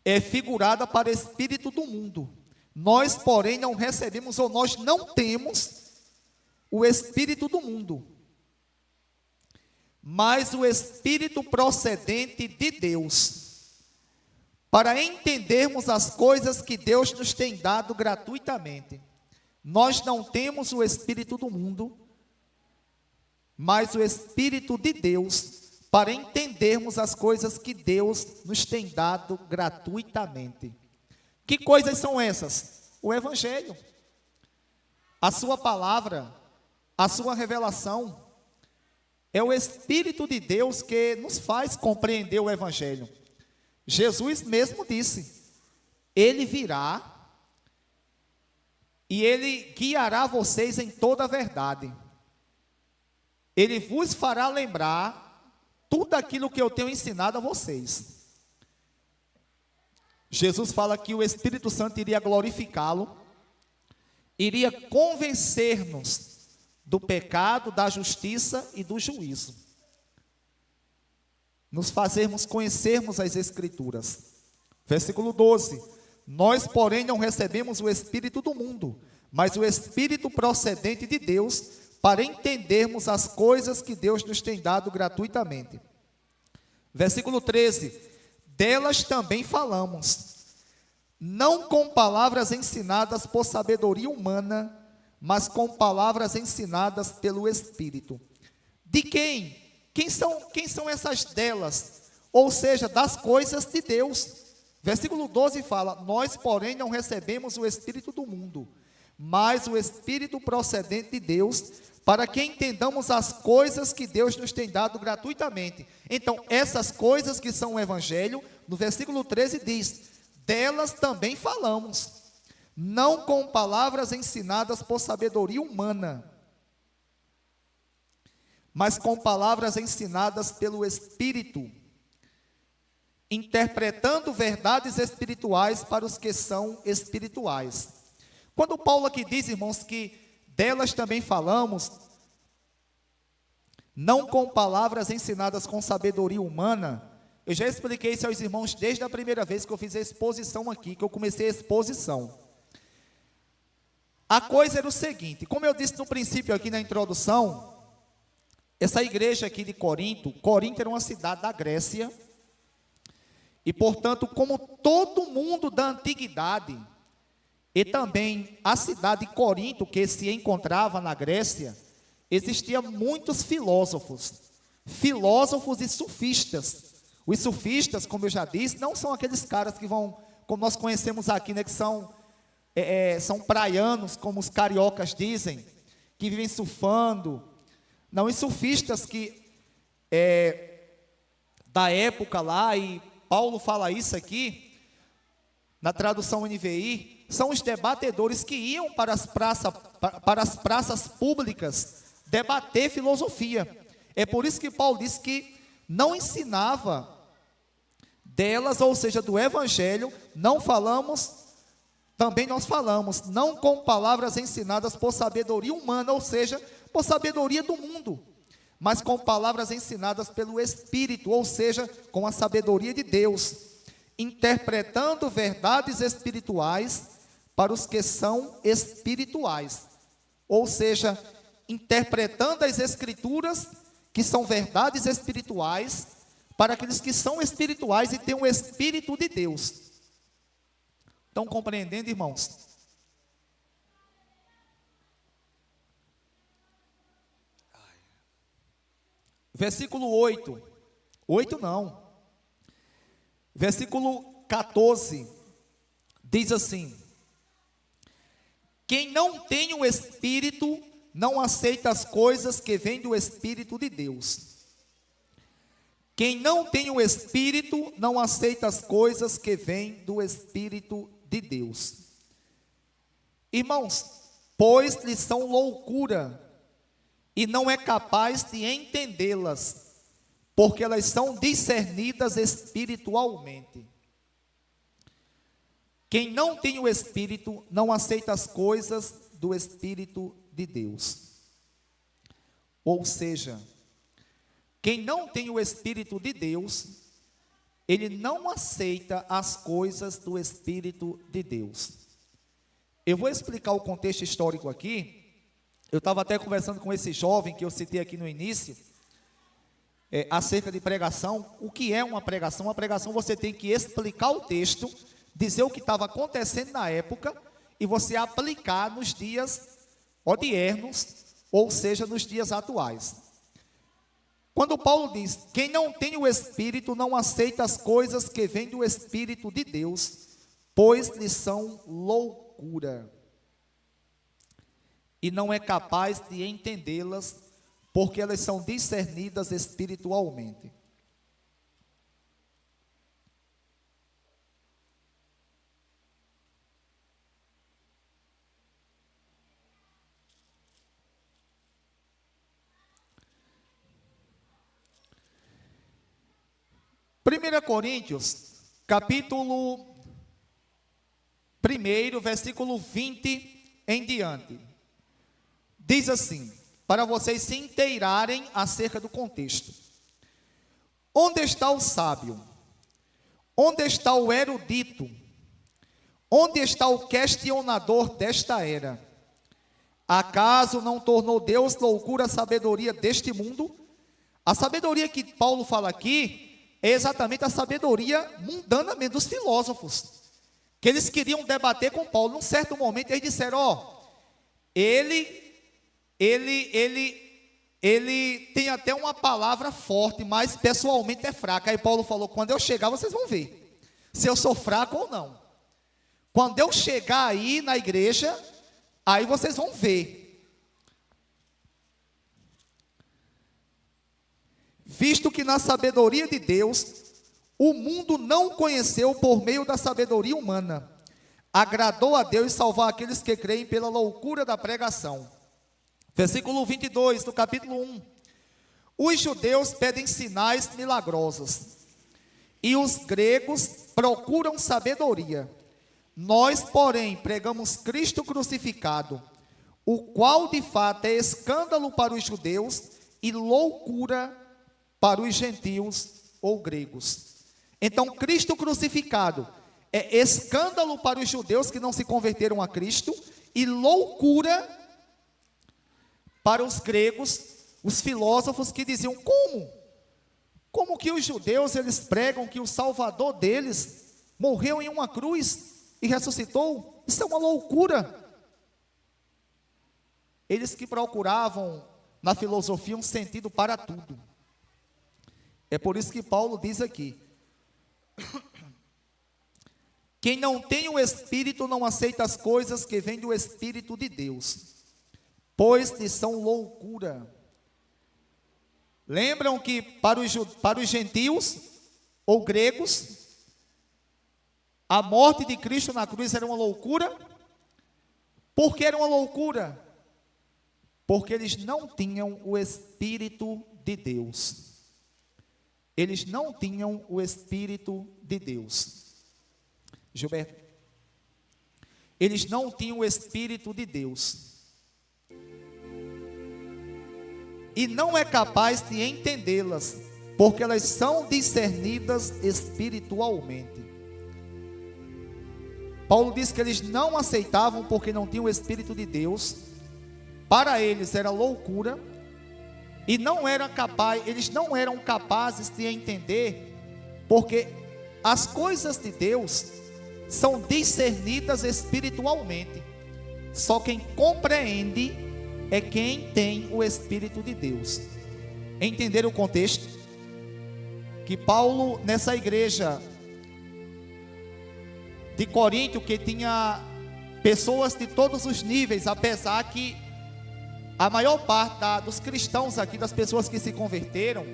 é figurada para espírito do mundo. Nós, porém, não recebemos, ou nós não temos o espírito do mundo, mas o espírito procedente de Deus, para entendermos as coisas que Deus nos tem dado gratuitamente. Nós não temos o espírito do mundo, mas o Espírito de Deus, para entendermos as coisas que Deus nos tem dado gratuitamente. Que coisas são essas? O Evangelho, a sua palavra, a sua revelação. É o Espírito de Deus que nos faz compreender o Evangelho. Jesus mesmo disse: Ele virá e Ele guiará vocês em toda a verdade. Ele vos fará lembrar tudo aquilo que eu tenho ensinado a vocês. Jesus fala que o Espírito Santo iria glorificá-lo, iria convencer-nos do pecado, da justiça e do juízo. Nos fazermos conhecermos as Escrituras. Versículo 12. Nós, porém, não recebemos o Espírito do mundo, mas o Espírito procedente de Deus, para entendermos as coisas que Deus nos tem dado gratuitamente. Versículo 13. Delas também falamos, não com palavras ensinadas por sabedoria humana, mas com palavras ensinadas pelo Espírito. De quem? Quem são essas delas? Ou seja, das coisas de Deus. Versículo 12 fala: nós, porém, não recebemos o Espírito do mundo, mas o Espírito procedente de Deus, para que entendamos as coisas que Deus nos tem dado gratuitamente. Então, essas coisas que são o Evangelho, no versículo 13 diz: delas também falamos, não com palavras ensinadas por sabedoria humana, mas com palavras ensinadas pelo Espírito, interpretando verdades espirituais para os que são espirituais. Quando Paulo aqui diz, irmãos, que delas também falamos, não com palavras ensinadas com sabedoria humana, eu já expliquei isso aos irmãos desde a primeira vez que eu fiz a exposição aqui, que eu comecei a exposição. A coisa era o seguinte, como eu disse no princípio aqui na introdução, essa igreja aqui de Corinto era uma cidade da Grécia, e portanto, como todo mundo da antiguidade, e também a cidade de Corinto, que se encontrava na Grécia, existiam muitos filósofos e sofistas, Os sufistas, como eu já disse, não são aqueles caras que vão, como nós conhecemos aqui, né, que são praianos, como os cariocas dizem, que vivem surfando. Não, os sufistas da época lá, e Paulo fala isso aqui, na tradução NVI, são os debatedores que iam para as praças públicas debater filosofia. É por isso que Paulo diz que não ensinava delas, ou seja, do evangelho, não falamos, também nós falamos, não com palavras ensinadas por sabedoria humana, ou seja, por sabedoria do mundo, mas com palavras ensinadas pelo Espírito, ou seja, com a sabedoria de Deus, interpretando verdades espirituais para os que são espirituais, ou seja, interpretando as Escrituras, que são verdades espirituais, para aqueles que são espirituais e têm o Espírito de Deus. Estão compreendendo, irmãos? Versículo 8. 8 não. Versículo 14. Diz assim: quem não tem o Espírito não aceita as coisas que vêm do Espírito de Deus. Quem não tem o Espírito não aceita as coisas que vêm do Espírito de Deus. Irmãos, pois lhes são loucura, e não é capaz de entendê-las, porque elas são discernidas espiritualmente. Quem não tem o Espírito não aceita as coisas do Espírito de Deus. Ou seja, quem não tem o Espírito de Deus, ele não aceita as coisas do Espírito de Deus. Eu vou explicar o contexto histórico aqui. Eu estava até conversando com esse jovem que eu citei aqui no início, acerca de pregação. O que é uma pregação? Uma pregação você tem que explicar o texto, dizer o que estava acontecendo na época, e você aplicar nos dias odiernos, ou seja, nos dias atuais. Quando Paulo diz, quem não tem o Espírito não aceita as coisas que vêm do Espírito de Deus, pois lhes são loucura, e não é capaz de entendê-las, porque elas são discernidas espiritualmente. Primeira Coríntios, capítulo 1, versículo 20 em diante. Diz assim, para vocês se inteirarem acerca do contexto. Onde está o sábio? Onde está o erudito? Onde está o questionador desta era? Acaso não tornou Deus loucura a sabedoria deste mundo? A sabedoria que Paulo fala aqui é exatamente a sabedoria mundana mesmo, dos filósofos, que eles queriam debater com Paulo. Num certo momento eles disseram, ele tem até uma palavra forte, mas pessoalmente é fraca. Aí Paulo falou, quando eu chegar vocês vão ver, se eu sou fraco ou não. Quando eu chegar aí na igreja, aí vocês vão ver. Visto que na sabedoria de Deus, o mundo não conheceu por meio da sabedoria humana, agradou a Deus salvar aqueles que creem pela loucura da pregação. Versículo 22 do capítulo 1. Os judeus pedem sinais milagrosos, e os gregos procuram sabedoria. Nós, porém, pregamos Cristo crucificado, o qual de fato é escândalo para os judeus e loucura para os gentios ou gregos. Então, Cristo crucificado é escândalo para os judeus que não se converteram a Cristo e loucura para os gregos, os filósofos que diziam, como que os judeus eles pregam que o Salvador deles morreu em uma cruz e ressuscitou? Isso é uma loucura. Eles que procuravam na filosofia um sentido para tudo. É por isso que Paulo diz aqui: quem não tem o Espírito não aceita as coisas que vêm do Espírito de Deus, pois lhes são loucura. Lembram que para os gentios ou gregos, a morte de Cristo na cruz era uma loucura? Por que era uma loucura? Porque eles não tinham o Espírito de Deus. Eles não tinham o Espírito de Deus. Gilberto, eles não tinham o Espírito de Deus. E não é capaz de entendê-las, porque elas são discernidas espiritualmente. Paulo diz que eles não aceitavam porque não tinham o Espírito de Deus. Para eles era loucura. E eles não eram capazes de entender, porque as coisas de Deus são discernidas espiritualmente. Só quem compreende é quem tem o Espírito de Deus. Entenderam o contexto? Que Paulo, nessa igreja de Corinto, que tinha pessoas de todos os níveis, apesar que a maior parte dos cristãos aqui, das pessoas que se converteram,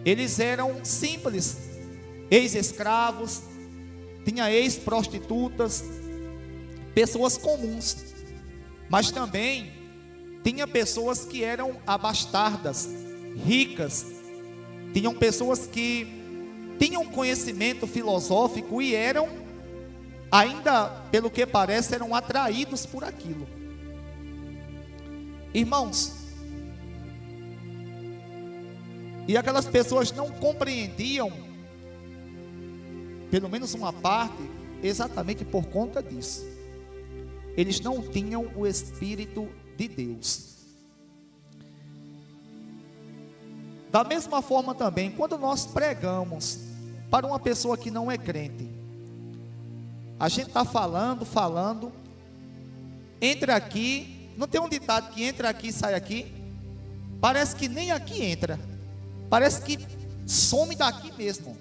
eles eram simples, ex-escravos, tinha ex-prostitutas, pessoas comuns, mas também tinha pessoas que eram abastardas, ricas, tinham pessoas que tinham conhecimento filosófico e eram, ainda pelo que parece, eram atraídos por aquilo. Irmãos, e aquelas pessoas não compreendiam, pelo menos uma parte, exatamente por conta disso. Eles não tinham o Espírito de Deus. Da mesma forma também, quando nós pregamos para uma pessoa que não é crente, a gente está falando, entra aqui. Não tem um ditado que entra aqui e sai aqui? Parece que nem aqui entra. Parece que some daqui mesmo.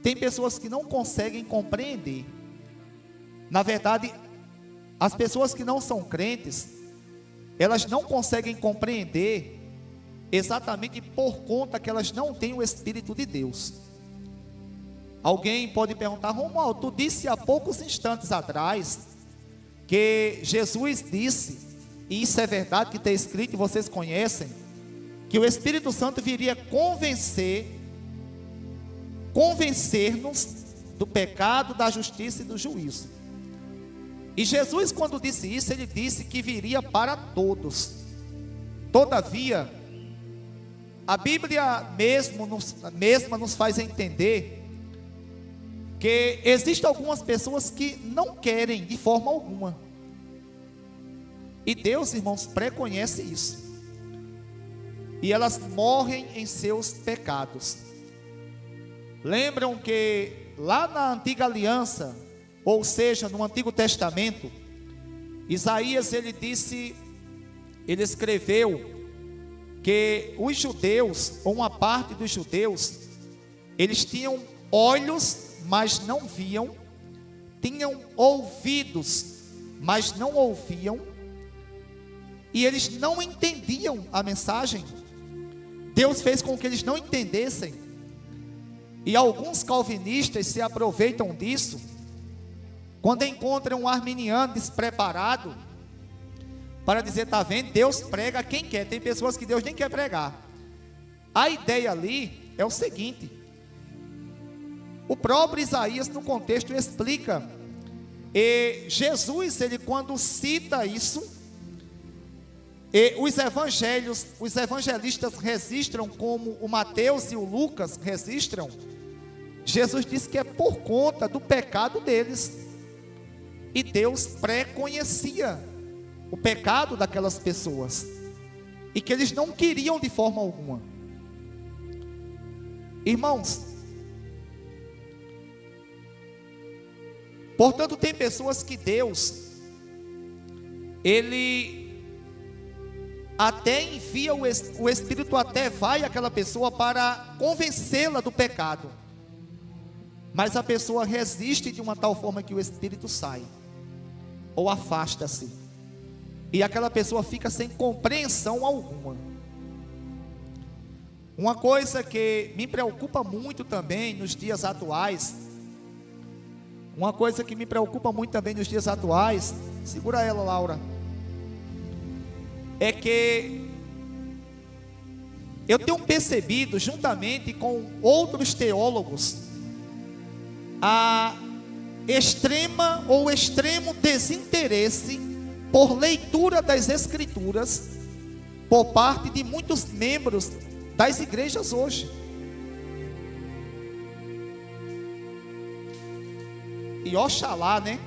Tem pessoas que não conseguem compreender. Na verdade, as pessoas que não são crentes, elas não conseguem compreender exatamente por conta que elas não têm o Espírito de Deus. Alguém pode perguntar: Romualdo, tu disse há poucos instantes atrás que Jesus disse, e isso é verdade, que está escrito e vocês conhecem, que o Espírito Santo viria convencer-nos do pecado, da justiça e do juízo. E Jesus, quando disse isso, ele disse que viria para todos. Todavia, a Bíblia mesma nos faz entender que existem algumas pessoas que não querem de forma alguma. E Deus, irmãos, preconhece isso. E elas morrem em seus pecados. Lembram que lá na antiga aliança, ou seja, no Antigo Testamento, Isaías ele escreveu que os judeus, ou uma parte dos judeus, eles tinham olhos, mas não viam, tinham ouvidos, mas não ouviam, e eles não entendiam a mensagem. Deus fez com que eles não entendessem, e alguns calvinistas se aproveitam disso, quando encontram um arminiano despreparado, para dizer: está vendo, Deus prega a quem quer. Tem pessoas que Deus nem quer pregar. A ideia ali é o seguinte: o próprio Isaías no contexto explica, e Jesus, ele quando cita isso, e os evangelistas registram, como o Mateus e o Lucas registram, Jesus disse que é por conta do pecado deles, e Deus pré-conhecia o pecado daquelas pessoas, e que eles não queriam de forma alguma. Irmãos, portanto, tem pessoas que Deus, Ele até envia o Espírito, até vai àquela pessoa para convencê-la do pecado, mas a pessoa resiste de uma tal forma que o Espírito sai, ou afasta-se, e aquela pessoa fica sem compreensão alguma. Uma coisa que me preocupa muito também nos dias atuais, segura ela, Laura, é que eu tenho percebido, juntamente com outros teólogos, a extrema ou extremo desinteresse por leitura das Escrituras por parte de muitos membros das igrejas hoje. E Oxalá, né?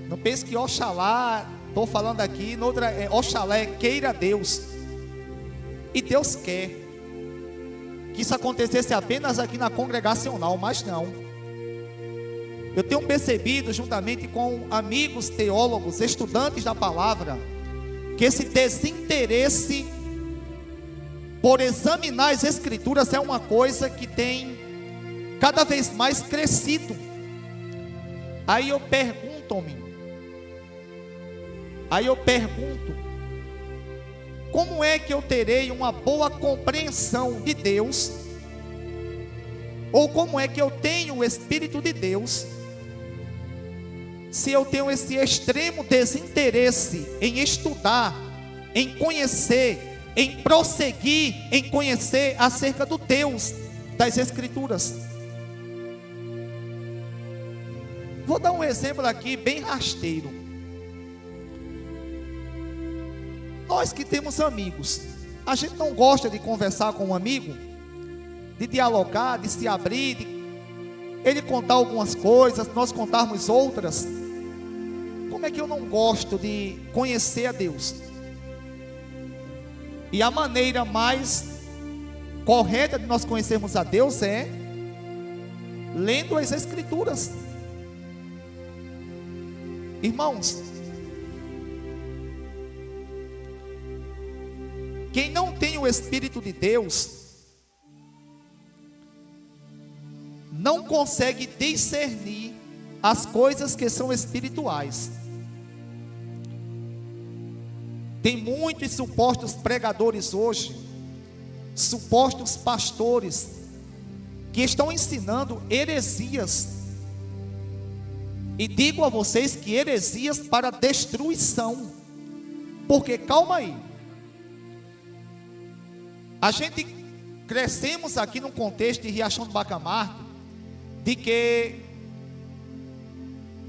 Não pense que Oxalá, estou falando aqui, noutra, Oxalá é queira Deus. E Deus quer que isso acontecesse apenas aqui na congregacional, mas não. Eu tenho percebido, juntamente com amigos teólogos, estudantes da palavra, que esse desinteresse por examinar as Escrituras é uma coisa que tem cada vez mais crescido. Aí eu pergunto, como é que eu terei uma boa compreensão de Deus? Ou como é que eu tenho o Espírito de Deus, se eu tenho esse extremo desinteresse em estudar, em conhecer, em prosseguir, em conhecer acerca do Deus das Escrituras? Vou dar um exemplo aqui bem rasteiro. Nós que temos amigos, a gente não gosta de conversar com um amigo, de dialogar, de se abrir, de ele contar algumas coisas, nós contarmos outras. Como é que eu não gosto de conhecer a Deus? E a maneira mais correta de nós conhecermos a Deus é lendo as Escrituras. Irmãos, quem não tem o Espírito de Deus não consegue discernir as coisas que são espirituais. Tem muitos supostos pregadores hoje, supostos pastores, que estão ensinando heresias. E digo a vocês que heresias para destruição. Porque calma aí, a gente crescemos aqui num contexto de Riachão do Bacamarte, de que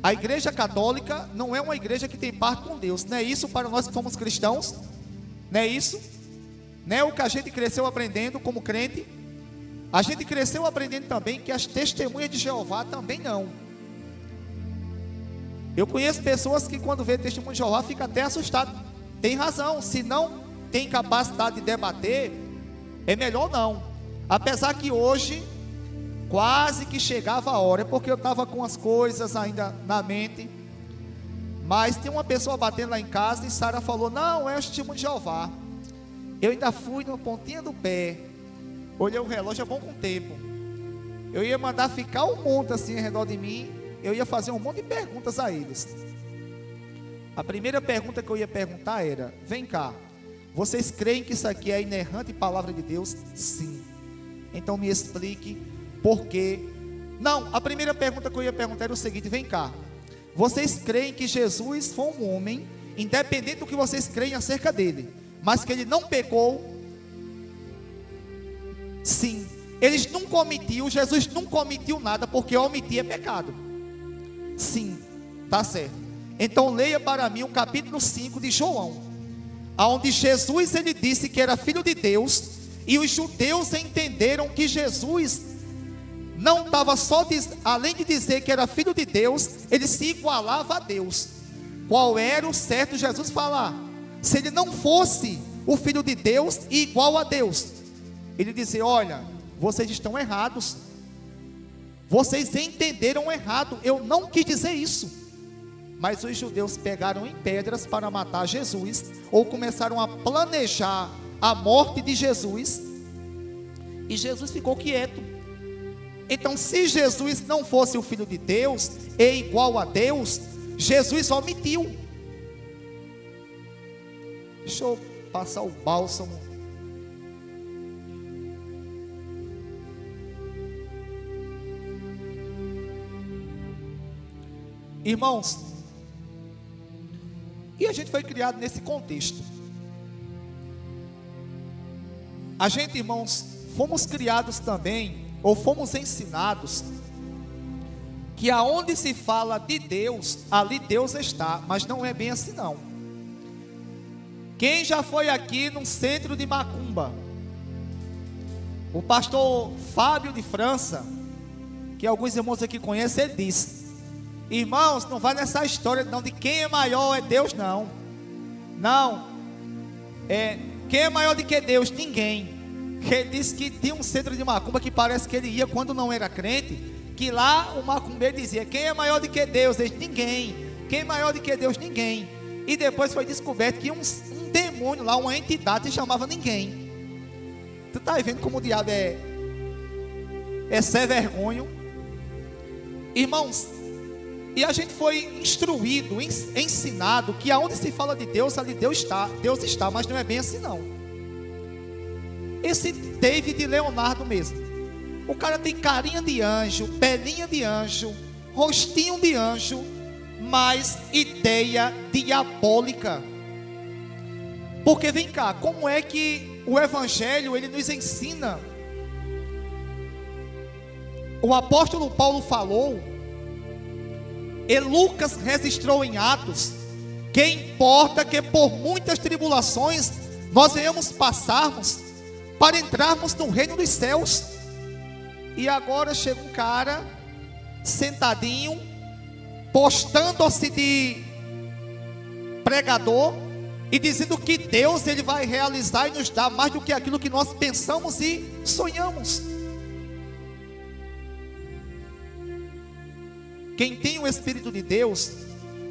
a igreja católica não é uma igreja que tem parte com Deus. Não é isso para nós que somos cristãos? Não é isso? Não é o que a gente cresceu aprendendo como crente? A gente cresceu aprendendo também que as testemunhas de Jeová também não. Eu conheço pessoas que quando vê testemunho de Jeová fica até assustado. Tem razão, se não tem capacidade de debater, é melhor não. Apesar que hoje quase que chegava a hora, porque eu estava com as coisas ainda na mente, mas tem uma pessoa batendo lá em casa e Sara falou: não, é o testemunho de Jeová. Eu ainda fui na pontinha do pé, olhei o relógio, é bom com o tempo, eu ia mandar ficar um monte assim ao redor de mim, eu ia fazer um monte de perguntas a eles. A primeira pergunta que eu ia perguntar era: vem cá, vocês creem que isso aqui é a inerrante palavra de Deus? Sim. Então me explique por quê. Não, a primeira pergunta que eu ia perguntar era o seguinte: vem cá, vocês creem que Jesus foi um homem, independente do que vocês creem acerca dele, mas que ele não pecou? Sim. Eles não comitiu, Jesus não comitiu nada, porque omitir é pecado. Sim, tá certo. Então leia para mim o capítulo 5 de João, onde Jesus ele disse que era filho de Deus, e os judeus entenderam que Jesus não estava só, além de dizer que era filho de Deus, ele se igualava a Deus. Qual era o certo Jesus falar? Se ele não fosse o filho de Deus e igual a Deus, ele dizia: olha, vocês estão errados, vocês entenderam errado, eu não quis dizer isso. Mas os judeus pegaram em pedras para matar Jesus, ou começaram a planejar a morte de Jesus, e Jesus ficou quieto. Então, se Jesus não fosse o Filho de Deus, e igual a Deus, Jesus omitiu. Deixa eu passar o bálsamo. Irmãos, e a gente foi criado nesse contexto. A gente, irmãos, fomos criados também, ou fomos ensinados, que aonde se fala de Deus, ali Deus está, mas não é bem assim não. Quem já foi aqui num centro de macumba? O pastor Fábio de França, que alguns irmãos aqui conhecem, ele disse: irmãos, não vai nessa história não de quem é maior é Deus, não. Não. Quem é maior do que Deus? Ninguém. Ele disse que tinha um centro de macumba que parece que ele ia quando não era crente, que lá o macumbeiro dizia: quem é maior do que Deus? Ele disse: ninguém. Quem é maior do que Deus? Ninguém. E depois foi descoberto que um demônio lá, uma entidade, se chamava Ninguém. Tu está vendo como o diabo é sem vergonha? Irmãos, e a gente foi instruído, ensinado, que aonde se fala de Deus, ali Deus está, mas não é bem assim não. Esse David Leonardo mesmo, o cara tem carinha de anjo, pelinha de anjo, rostinho de anjo, mas ideia diabólica. Porque vem cá, como é que o Evangelho, ele nos ensina? O apóstolo Paulo falou, e Lucas registrou em Atos, que importa que por muitas tribulações nós venhamos passarmos para entrarmos no reino dos céus. E agora chega um cara sentadinho, postando-se de pregador e dizendo que Deus, ele vai realizar e nos dar mais do que aquilo que nós pensamos e sonhamos. Quem tem o Espírito de Deus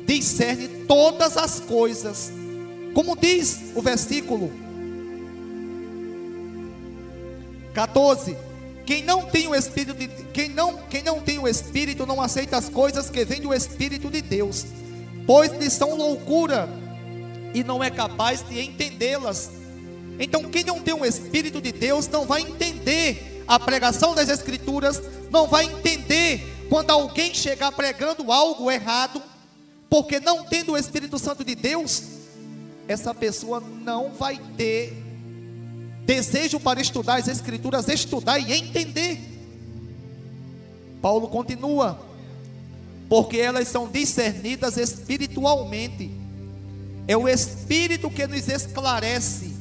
discerne todas as coisas, como diz o versículo 14: quem não tem o Espírito não aceita as coisas que vêm do Espírito de Deus, pois lhes são loucura e não é capaz de entendê-las. Então quem não tem o Espírito de Deus não vai entender a pregação das Escrituras, não vai entender quando alguém chegar pregando algo errado, porque não tendo o Espírito Santo de Deus, essa pessoa não vai ter desejo para estudar as Escrituras, estudar e entender. Paulo continua: porque elas são discernidas espiritualmente. É o Espírito que nos esclarece,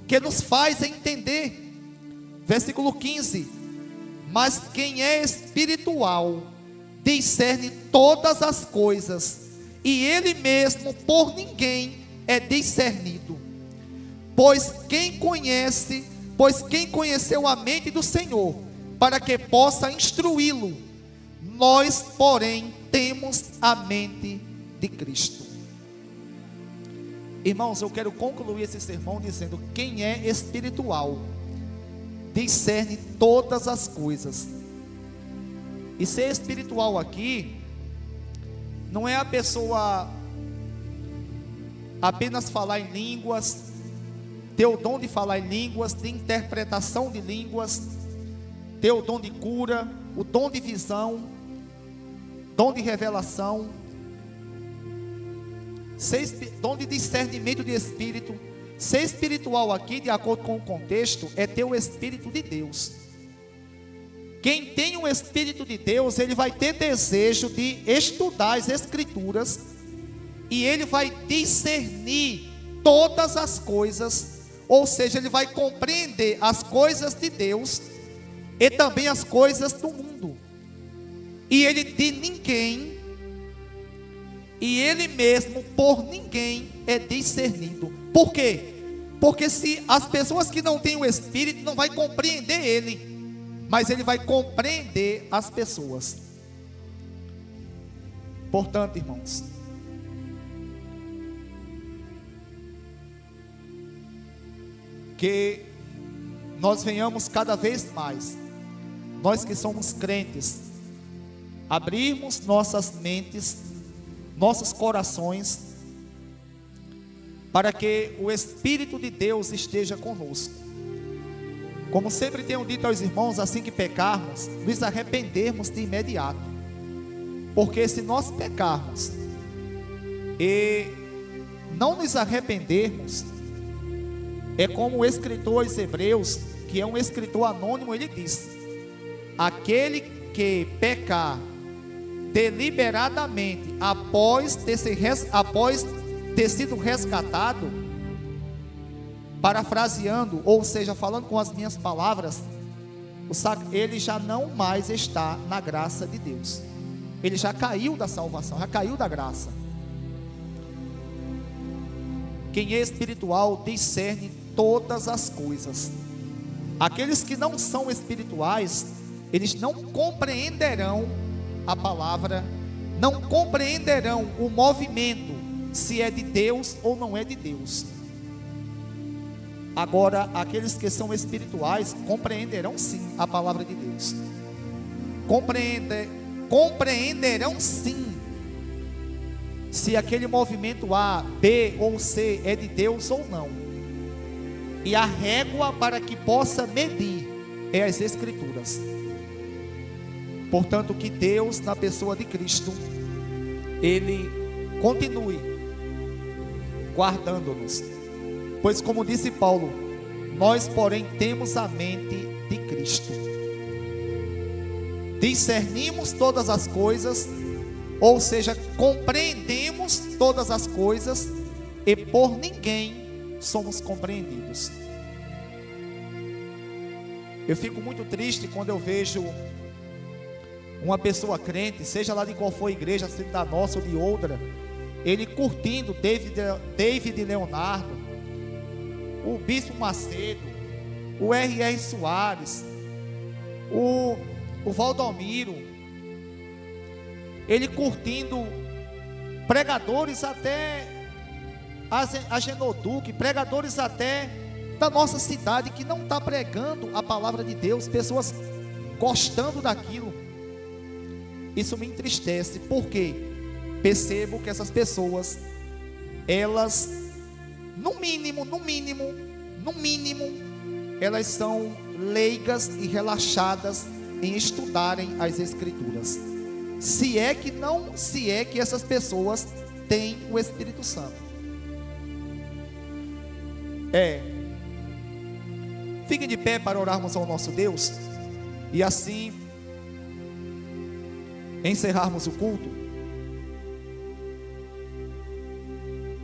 que nos faz entender. Versículo 15: mas quem é espiritual discerne todas as coisas, e ele mesmo por ninguém é discernido. Pois quem conheceu a mente do Senhor, para que possa instruí-lo? Nós, porém, temos a mente de Cristo. Irmãos, eu quero concluir esse sermão dizendo: quem é espiritual discerne todas as coisas. E ser espiritual aqui não é a pessoa apenas falar em línguas, ter o dom de falar em línguas, de interpretação de línguas, ter o dom de cura, o dom de visão, dom de revelação, dom de discernimento de espírito. Ser espiritual aqui, de acordo com o contexto, é ter o Espírito de Deus. Quem tem o Espírito de Deus, ele vai ter desejo de estudar as Escrituras, e ele vai discernir todas as coisas, ou seja, ele vai compreender as coisas de Deus e também as coisas do mundo. E ele de ninguém, e ele mesmo por ninguém é discernido. Por quê? Porque se as pessoas que não têm o Espírito não vai compreender ele, mas ele vai compreender as pessoas. Portanto, irmãos, que nós venhamos cada vez mais, nós que somos crentes, abrirmos nossas mentes, nossos corações, para que o Espírito de Deus esteja conosco. Como sempre tenho dito aos irmãos, assim que pecarmos, nos arrependermos de imediato, porque se nós pecarmos e não nos arrependermos, é como o escritor aos Hebreus, que é um escritor anônimo, ele diz: aquele que pecar deliberadamente após ter sido resgatado, parafraseando, ou seja, falando com as minhas palavras, ele já não mais está na graça de Deus, ele já caiu da salvação, já caiu da graça. Quem é espiritual discerne todas as coisas. Aqueles que não são espirituais, eles não compreenderão a palavra, não compreenderão o movimento, se é de Deus ou não é de Deus. Agora, aqueles que são espirituais compreenderão sim a palavra de Deus, compreenderão sim se aquele movimento A, B ou C é de Deus ou não. E a régua para que possa medir é as Escrituras. Portanto, que Deus, na pessoa de Cristo, Ele continue guardando-nos. Pois, como disse Paulo, nós, porém, temos a mente de Cristo. Discernimos todas as coisas, ou seja, compreendemos todas as coisas, e por ninguém somos compreendidos. Eu fico muito triste quando eu vejo uma pessoa crente, seja lá de qual for a igreja, seja da nossa ou de outra, ele curtindo David Leonardo, o Bispo Macedo, o R.R. Soares, o Valdomiro, ele curtindo pregadores até a Genoduque, pregadores até da nossa cidade, que não está pregando a palavra de Deus, pessoas gostando daquilo. Isso me entristece, porque percebo que essas pessoas, elas, no mínimo, elas são leigas e relaxadas em estudarem as Escrituras. Se é que essas pessoas têm o Espírito Santo. Fiquem de pé para orarmos ao nosso Deus e assim encerrarmos o culto.